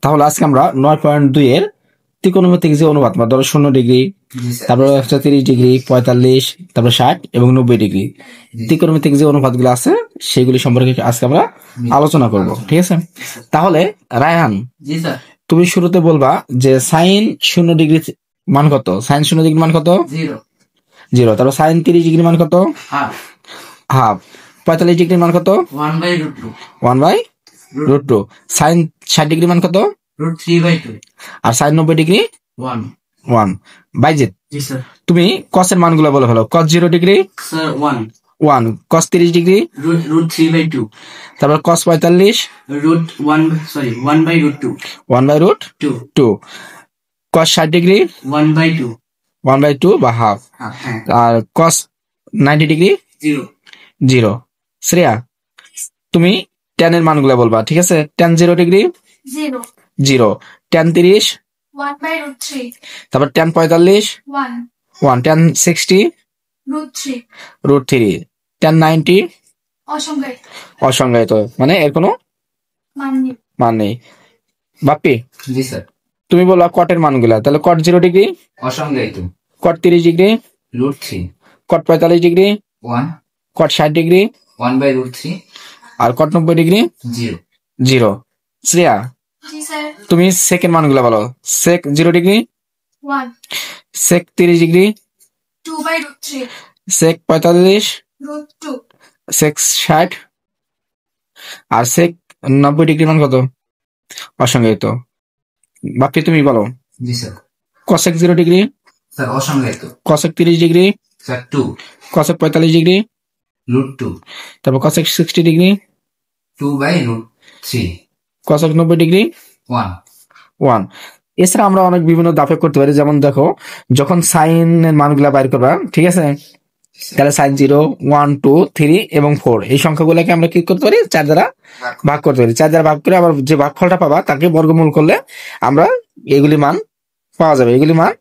তাহলে আজকে আমরা 9.2 এর ত্রিকোণমিতিক যে অনুপাত, ধরো 0 ডিগ্রি, তারপর 130 ডিগ্রি, 45, তারপর 60 এবং 90 ডিগ্রি ত্রিকোণমিতিক যে অনুপাতগুলো আছে সেগুলি সম্পর্কে আজকে আমরা আলোচনা করব। ঠিক আছে, তাহলে রায়হান তুমি শুরুতে বলবা যে সাইন 0 ডিগ্রি মান কত? সাইন 0 ডিগ্রি মান কত? 0। তারপর সাইন 30 ডিগ্রি মান কত? হাফ। 45 ডিগ্রি মান কত? 1/√2। সাইন 60 ডিগ্রি মান কত? √3/2। আর সাইন 90 ডিগ্রি 1। বাইজিৎ তুমি কসের মানগুলো বলে ফেলো। কস 0 ডিগ্রি 1, কস 30 ডিগ্রি √3/2, তারপর কস 45 1/√2, কস 60 ডিগ্রি 1/2 বা হাফ, আর কস 90 ডিগ্রি 0। শ্রেয়া তুমি tan এর মানগুলো বলবা। ঠিক আছে, tan 0 ডিগ্রি 0, tan 30 1/√3, তারপর tan 45 1, tan 60 √3, tan 90 অসংজ্ঞায়িত, মানে এর কোনো মান নেই। বাপ্পি তুমি বলো কটের মানগুলা। তাহলে কট 0 ডিগ্রি অসংজ্ঞায়িত, cot 30 degree √3, cot 45 degree 1, cot 60 degree 1/√3, আর কট 90 ডিগ্রি 0। শ্রেয়া তুমি সেকেন্ড মানগুলা বলো। Sec 0 degree 1, sec 30 degree 2/√3, sec 45 √2, sec 60 আর সেক 90 ডিগ্রি মান কত? অসংজ্ঞায়িত। বাপ্পি তুমি বলো। জি স্যার। কসেক 0 ডিগ্রি স্যার অসংজ্ঞায়িত। Cosec 30 degree sir 2, cosec 45 degree √2, তারপর কসেক 60 ডিগ্রি 2/√3, কসেক 90 ডিগ্রি 1। এছাড়া আমরা অনেক বিভিন্ন দাপে করতে পারি। যেমন দেখো, যখন সাইনের মানগুলা বাইর করবা, ঠিক আছে, তাহলে সাইন 0, 1, 2, 3 এবং 4 এই সংখ্যাগুলোকে আমরা কি করতে পারি? 4 দ্বারা ভাগ করতে পারি। 4 দ্বারা ভাগ করে আবার যে ভাগফলটা পাবা তাকে বর্গমূল করলে আমরা এগুলি মান পাওয়া যাবে, এগুলি মান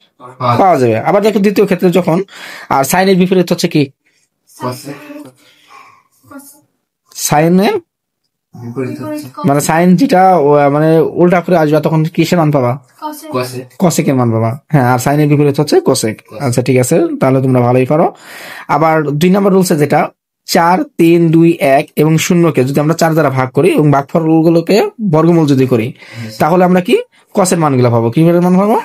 পাওয়া যাবে। আবার দেখো দ্বিতীয় ক্ষেত্রে যখন, আর সাইনের বিপরীত হচ্ছে কি? সাইনের মানে সাইন যেটা মানে উল্টা করে আসবে তখন কিসের মান পাবা? কসেকের মান পাবা। হ্যাঁ, আর সাইনের বিপরীত হচ্ছে কোসেক। আচ্ছা ঠিক আছে, তাহলে তোমরা ভালোই পারো। আবার 2 নম্বর রুলসে যেটা 4, 3, 2, 1 এবং 0কে যদি আমরা 4 দ্বারা ভাগ করি এবং ভাগফল গুলোকে বর্গমূল যদি করি, তাহলে আমরা কি কসের মানগুলা পাবো? কি মান পাবো?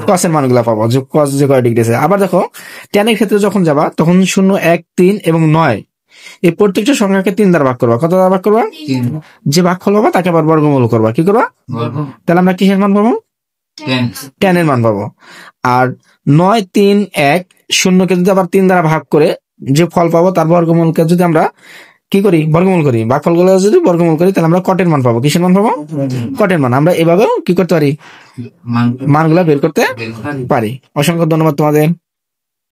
কসের মানগুলা পাবো, যে কস যে কয় ডিগ্রি আছে। আবার দেখো tan এর ক্ষেত্রে যখন যাবা তখন 0, 1, 3 এবং 9 এই প্রত্যেকটা সংখ্যাকে 3 দ্বারা ভাগ করবা। কত দ্বারা ভাগ করবা? 3। যে ভাগফল পাবা তাকে আবার বর্গমূল করবা। কি করবা? তাহলে আমরা কিসের মান পাবো? tan এর মান পাবো। আর 9, 3, 1, 0কে যদি আবার 3 দ্বারা ভাগ করে যে ফল পাবো তার বর্গমূলকে যদি আমরা কি করি? বর্গমূল করি। ভাগফল গুলো যদি বর্গমূল করি তাহলে আমরা কটের মান পাবো। কিসের মান পাবো? কটের মান। আমরা এভাবেও কি করতে পারি? মানগুলা বের করতে পারি। অসংখ্য ধন্যবাদ তোমাদের।